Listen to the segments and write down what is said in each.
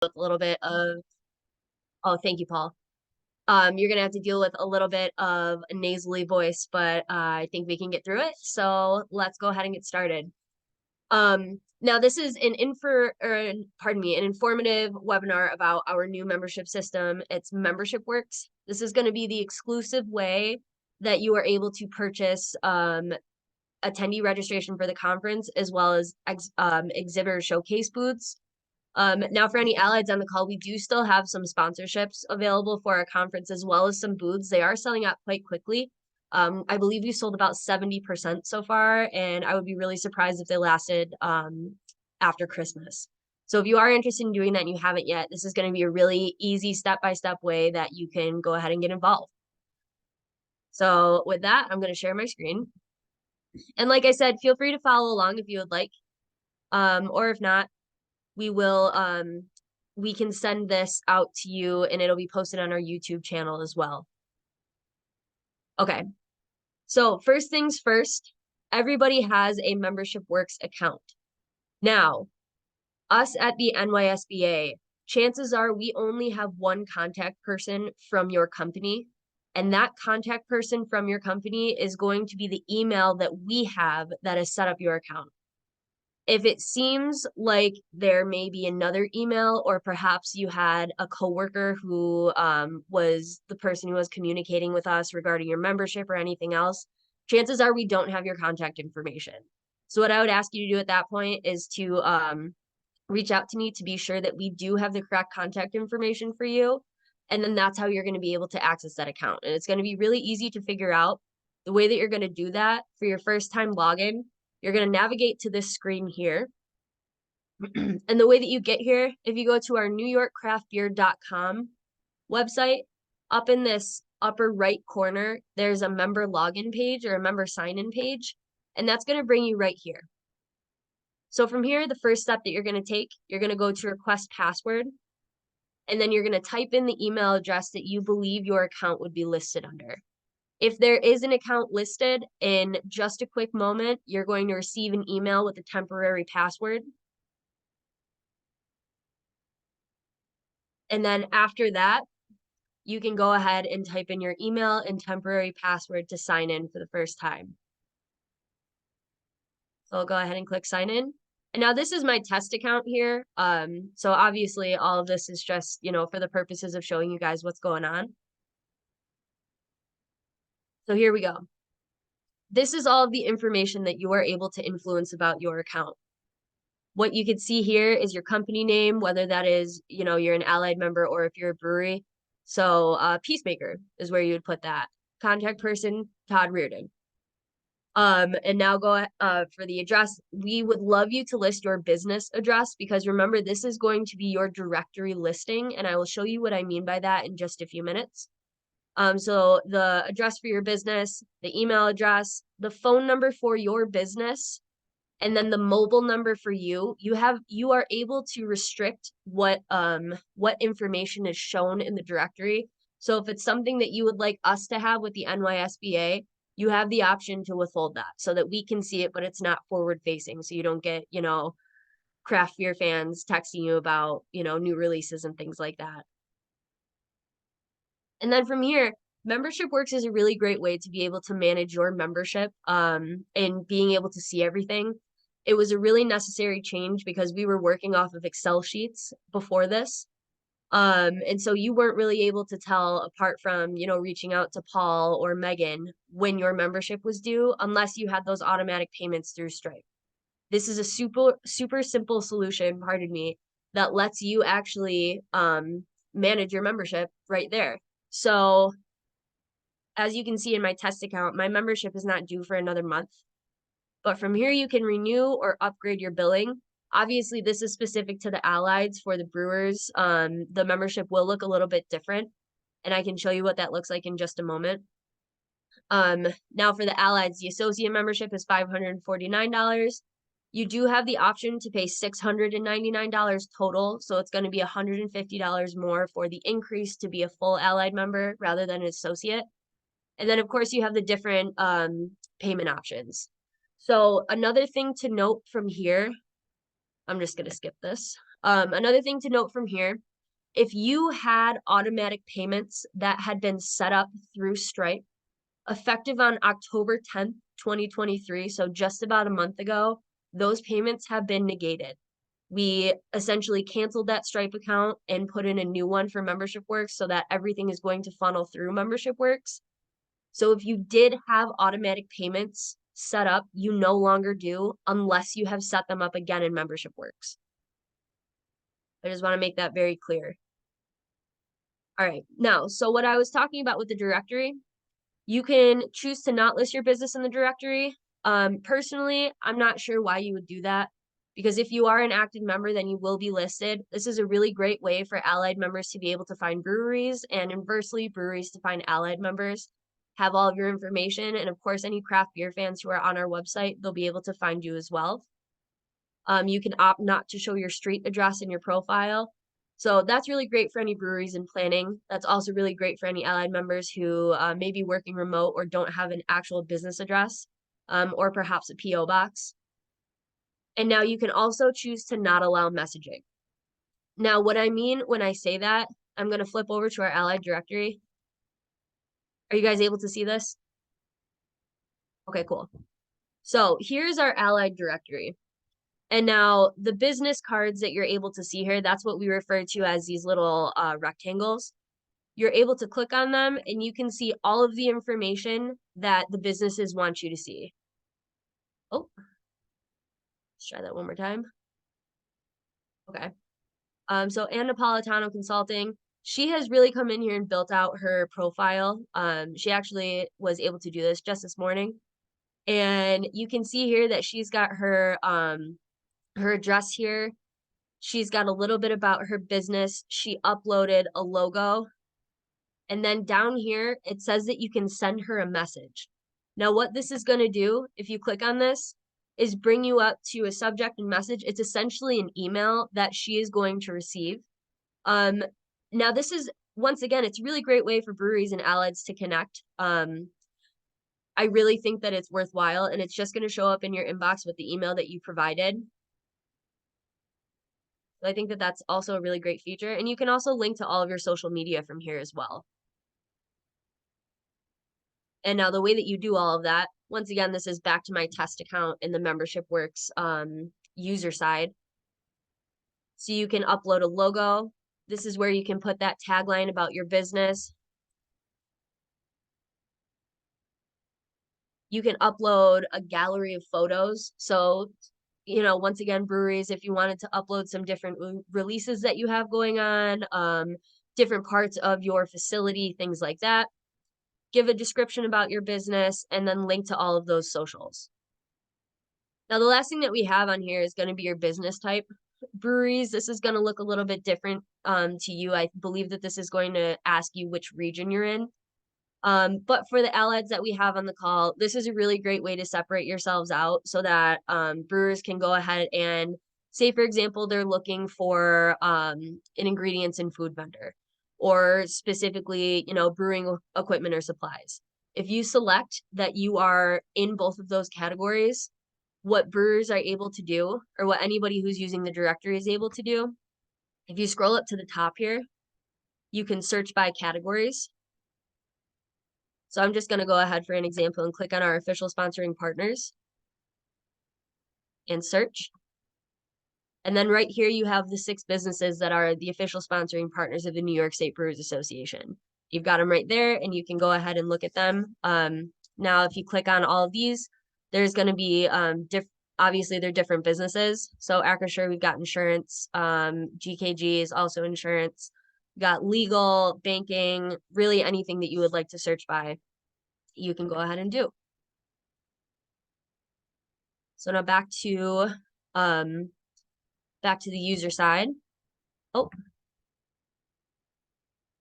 with a little bit of, oh, thank you, Paul. You're gonna have to deal with a little bit of a nasally voice, but I think we can get through it. So let's go ahead and get started. Now this is an an informative webinar about our new membership system. It's Membership Works. This is going to be the exclusive way that you are able to purchase attendee registration for the conference, as well as exhibitor showcase booths. Now for any allies on the call, we do still have some sponsorships available for our conference, as well as some booths. They are selling out quite quickly. I believe we sold about 70% so far, and I would be really surprised if they lasted after Christmas. So if you are interested in doing that and you haven't yet, this is going to be a really easy step-by-step way that you can go ahead and get involved. So with that, I'm going to share my screen. And like I said, feel free to follow along if you would like, or if not, we will we can send this out to you and it'll be posted on our YouTube channel as well. Okay. So first things first, everybody has a Membership Works account. Now, us at the NYSBA, chances are we only have one contact person from your company, and that contact person from your company is going to be the email that we have that has set up your account. If it seems like there may be another email, or perhaps you had a coworker who was the person who was communicating with us regarding your membership or anything else, chances are we don't have your contact information. So what I would ask you to do at that point is to reach out to me to be sure that we do have the correct contact information for you. And then that's how you're going to be able to access that account. And it's going to be really easy to figure out. The way that you're going to do that for your first time login, you're going to navigate to this screen here. And the way that you get here, if you go to our newyorkcraftbeer.com website, up in this upper right corner, there's a member login page or a member sign-in page, and that's going to bring you right here. So from here, the first step that you're going to take, you're going to go to request password, and then you're going to type in the email address that you believe your account would be listed under. If there is an account listed, in just a quick moment, you're going to receive an email with a temporary password. And then after that, you can go ahead and type in your email and temporary password to sign in for the first time. So I'll go ahead and click sign in. And now this is my test account here. So obviously all of this is just, for the purposes of showing you guys what's going on. So here we go. This is all of the information that you are able to influence about your account. What you can see here is your company name, whether that is, you're an allied member or if you're a brewery. So Peacemaker is where you would put that. Contact person, Todd Reardon. And now go for the address. We would love you to list your business address, because remember, this is going to be your directory listing, and I will show you what I mean by that in just a few minutes. So the address for your business, the email address, the phone number for your business, and then the mobile number for you. You are able to restrict what information is shown in the directory. So if it's something that you would like us to have with the NYSBA, you have the option to withhold that so that we can see it, but it's not forward facing. So you don't get, craft beer fans texting you about, new releases and things like that. And then from here, Membership Works is a really great way to be able to manage your membership and being able to see everything. It was a really necessary change because we were working off of Excel sheets before this. And so you weren't really able to tell, apart from, reaching out to Paul or Megan, when your membership was due, unless you had those automatic payments through Stripe. This is a super simple solution, pardon me, that lets you actually manage your membership right there. So as you can see in my test account, my membership is not due for another month. But from here, you can renew or upgrade your billing. Obviously, this is specific to the allies. For the brewers, the membership will look a little bit different, and I can show you what that looks like in just a moment. Now for the allies, the associate membership is $549. You do have the option to pay $699 total, so it's going to be $150 more for the increase to be a full allied member rather than an associate. And then, of course, you have the different payment options. So another thing to note from here, I'm just going to skip this. Another thing to note from here, if you had automatic payments that had been set up through Stripe, effective on October 10th, 2023, so just about a month ago, those payments have been negated. We essentially canceled that Stripe account and put in a new one for Membership Works so that everything is going to funnel through Membership Works. So if you did have automatic payments set up, you no longer do unless you have set them up again in Membership Works. I just want to make that very clear. All right, now, so what I was talking about with the directory, you can choose to not list your business in the directory. Personally, I'm not sure why you would do that, because if you are an active member, then you will be listed. This is a really great way for allied members to be able to find breweries, and inversely, breweries to find allied members, have all of your information. And of course, any craft beer fans who are on our website, they'll be able to find you as well. You can opt not to show your street address in your profile. So that's really great for any breweries in planning. That's also really great for any allied members who may be working remote or don't have an actual business address, or perhaps a PO box. And now you can also choose to not allow messaging. Now, what I mean when I say that, I'm going to flip over to our allied directory. Are you guys able to see this? Okay, cool. So here's our allied directory. And now the business cards that you're able to see here, that's what we refer to as these little rectangles. You're able to click on them and you can see all of the information that the businesses want you to see. Oh, let's try that one more time. Okay. So Ann Napolitano Consulting, she has really come in here and built out her profile. She actually was able to do this just this morning. And you can see here that she's got her address here. She's got a little bit about her business. She uploaded a logo. And then down here, it says that you can send her a message. Now, what this is going to do, if you click on this, is bring you up to a subject and message. It's essentially an email that she is going to receive. Now, this is, once again, it's a really great way for breweries and allieds to connect. I really think that it's worthwhile, and it's just going to show up in your inbox with the email that you provided. So I think that that's also a really great feature. And you can also link to all of your social media from here as well. And now the way that you do all of that, once again, this is back to my test account in the Membership Works user side. So you can upload a logo. This is where you can put that tagline about your business. You can upload a gallery of photos. So, you know, once again, breweries, if you wanted to upload some different releases that you have going on, different parts of your facility, things like that. Give a description about your business, and then link to all of those socials. Now, the last thing that we have on here is going to be your business type. Breweries, this is going to look a little bit different to you. I believe that this is going to ask you which region you're in. But for the allieds that we have on the call, this is a really great way to separate yourselves out so that brewers can go ahead and say, for example, they're looking for an ingredients and food vendor, or specifically, you know, brewing equipment or supplies. If you select that you are in both of those categories, what brewers are able to do, or what anybody who's using the directory is able to do, if you scroll up to the top here, you can search by categories. So I'm just going to go ahead for an example and click on our official sponsoring partners and search. And then right here, you have the 6 businesses that are the official sponsoring partners of the New York State Brewers Association. You've got them right there, and you can go ahead and look at them. Now, if you click on all of these, there's going to be obviously they're different businesses. So Acrisure, we've got insurance. GKG is also insurance. We've got legal, banking, really anything that you would like to search by, you can go ahead and do. So now back to the user side. Oh,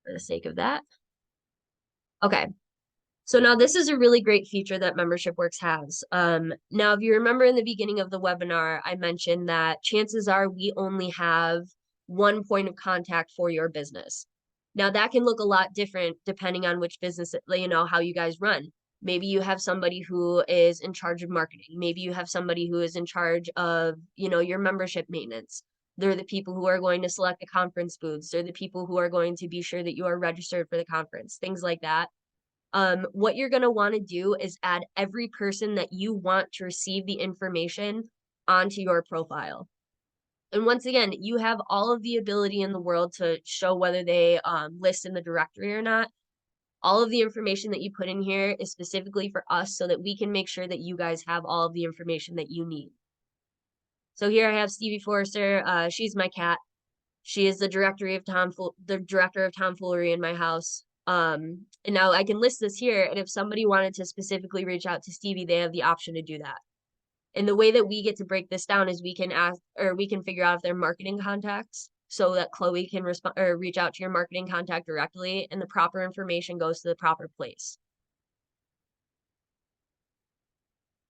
for the sake of that. Okay. So now this is a really great feature that Membership Works has. Now, if you remember in the beginning of the webinar, I mentioned that chances are we only have one point of contact for your business. Now, that can look a lot different depending on which business, you know, how you guys run. Maybe you have somebody who is in charge of marketing. Maybe you have somebody who is in charge of, you know, your membership maintenance. They're the people who are going to select the conference booths. They're the people who are going to be sure that you are registered for the conference, things like that. What you're going to want to do is add every person that you want to receive the information onto your profile. And once again, you have all of the ability in the world to show whether they list in the directory or not. All of the information that you put in here is specifically for us so that we can make sure that you guys have all of the information that you need. So here I have Stevie Forrester. She's my cat. She is the director of tomfoolery in my house. And now I can list this here, and if somebody wanted to specifically reach out to Stevie, they have the option to do that. And the way that we get to break this down is we can ask, or we can figure out if they're marketing contacts so that Chloe can respond or reach out to your marketing contact directly, and the proper information goes to the proper place.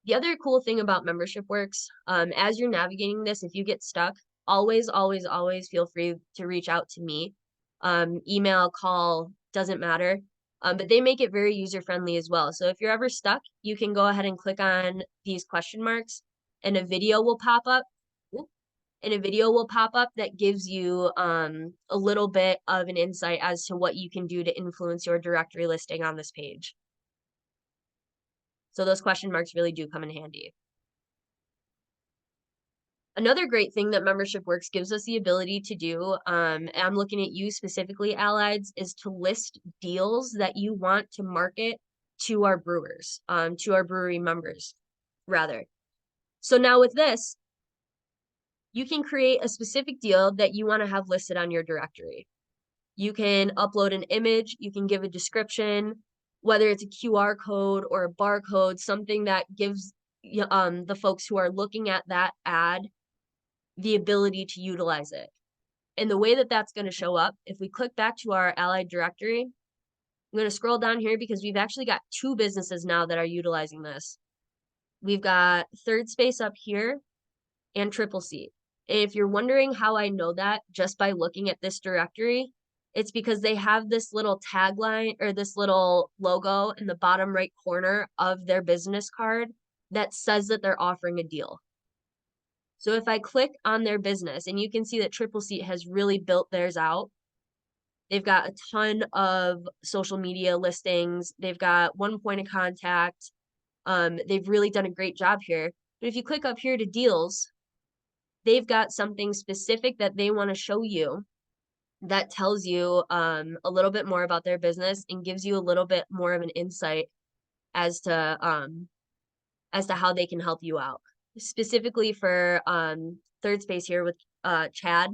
The other cool thing about Membership Works, as you're navigating this, if you get stuck, always, always, always feel free to reach out to me. Email, call, doesn't matter. But they make it very user-friendly as well. So if you're ever stuck, you can go ahead and click on these question marks and a video will pop up. And a video will pop up that gives you a little bit of an insight as to what you can do to influence your directory listing on this page. So those question marks really do come in handy. Another great thing that Membership Works gives us the ability to do, and I'm looking at you specifically, Allieds, is to list deals that you want to market to our brewers, to our brewery members, rather. So now with this, you can create a specific deal that you want to have listed on your directory. You can upload an image, you can give a description, whether it's a QR code or a barcode, something that gives the folks who are looking at that ad the ability to utilize it. And the way that that's going to show up, if we click back to our Allied directory, I'm going to scroll down here because we've actually got 2 businesses now that are utilizing this. We've got Third Space up here and Triple Seat. And if you're wondering how I know that just by looking at this directory, it's because they have this little tagline or this little logo in the bottom right corner of their business card that says that they're offering a deal. So if I click on their business, and you can see that Triple Seat has really built theirs out. They've got a ton of social media listings. They've got one point of contact. They've really done a great job here. But if you click up here to deals, they've got something specific that they want to show you that tells you a little bit more about their business and gives you a little bit more of an insight as to how they can help you out. Specifically for Third Space here with Chad.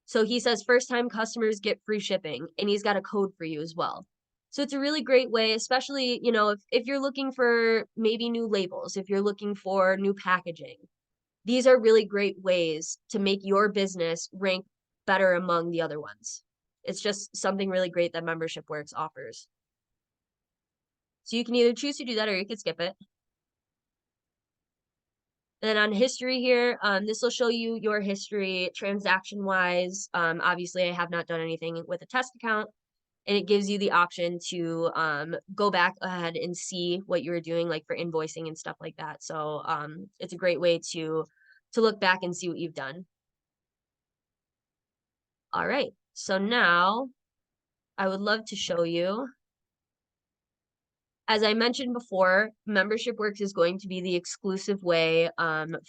So he says first-time customers get free shipping, and he's got a code for you as well. So it's a really great way, especially, you know, if you're looking for maybe new labels, if you're looking for new packaging. These are really great ways to make your business rank better among the other ones. It's just something really great that Membership Works offers. So you can either choose to do that or you can skip it. Then on history here, this will show you your history transaction-wise. Obviously, I have not done anything with a test account, and it gives you the option to go back ahead and see what you were doing, like for invoicing and stuff like that. So it's a great way to look back and see what you've done. All right, so now I would love to show you. As I mentioned before, Membership Works is going to be the exclusive way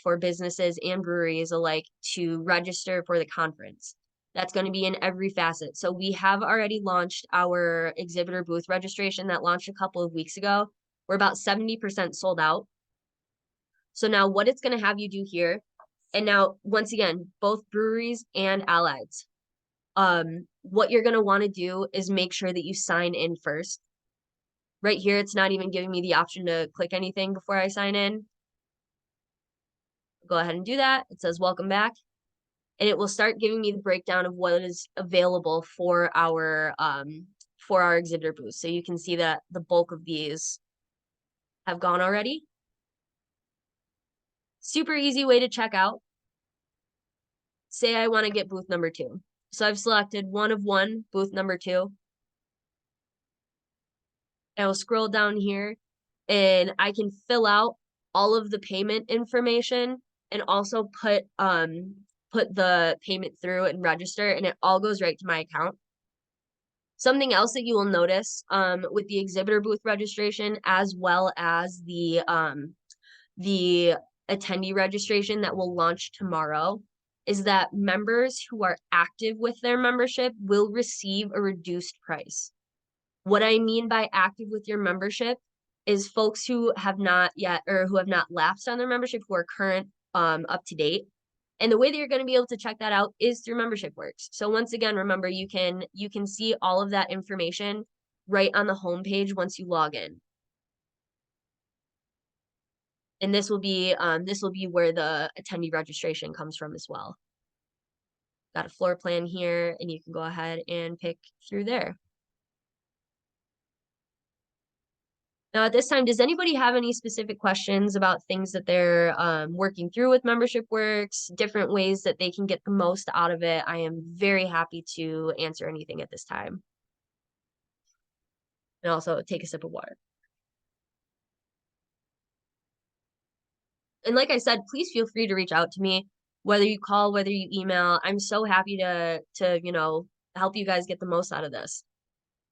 for businesses and breweries alike to register for the conference. That's going to be in every facet. So we have already launched our exhibitor booth registration that launched a couple of weeks ago. We're about 70% sold out. So now what it's going to have you do here, and now once again, both breweries and Allieds, what you're going to want to do is make sure that you sign in first. Right here, it's not even giving me the option to click anything before I sign in. Go ahead and do that. It says welcome back. And it will start giving me the breakdown of what is available for our exhibitor booth. So you can see that the bulk of these have gone already. Super easy way to check out. Say I want to get booth number 2. So I've selected one of one, booth number 2. I will scroll down here and I can fill out all of the payment information and also put put the payment through and register, and it all goes right to my account. Something else that you will notice with the exhibitor booth registration, as well as the attendee registration that will launch tomorrow, is that members who are active with their membership will receive a reduced price. What I mean by active with your membership is folks who have not yet, or who have not lapsed on their membership, who are current, up to date. And the way that you're going to be able to check that out is through Membership Works. So once again, remember, you can see all of that information right on the homepage once you log in. And this will be where the attendee registration comes from as well. Got a floor plan here, and you can go ahead and pick through there. Now, at this time, does anybody have any specific questions about things that they're working through with Membership Works, different ways that they can get the most out of it? I am very happy to answer anything at this time. And also take a sip of water. And like I said, please feel free to reach out to me, whether you call, whether you email. I'm so happy to help you guys get the most out of this.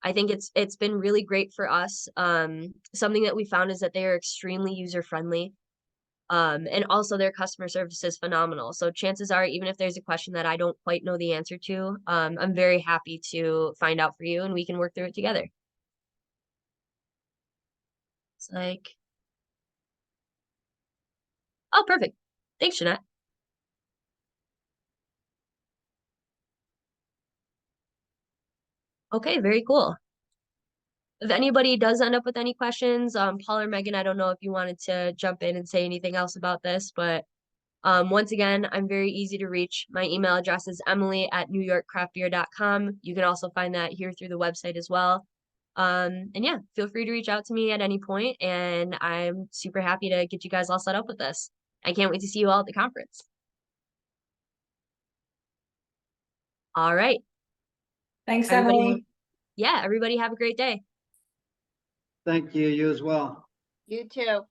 I think it's been really great for us. Something that we found is that they are extremely user friendly. And also their customer service is phenomenal. So chances are, even if there's a question that I don't quite know the answer to, I'm very happy to find out for you, and we can work through it together. It's like, oh, perfect. Thanks, Jeanette. Okay, very cool. If anybody does end up with any questions, Paul or Megan, I don't know if you wanted to jump in and say anything else about this, but once again, I'm very easy to reach. My email address is emily@newyorkcraftbeer.com. You can also find that here through the website as well. And yeah, feel free to reach out to me at any point, and I'm super happy to get you guys all set up with this. I can't wait to see you all at the conference. All right. Thanks, Everybody, Emily. yeah, everybody have a great day. Thank you. You as well. You too.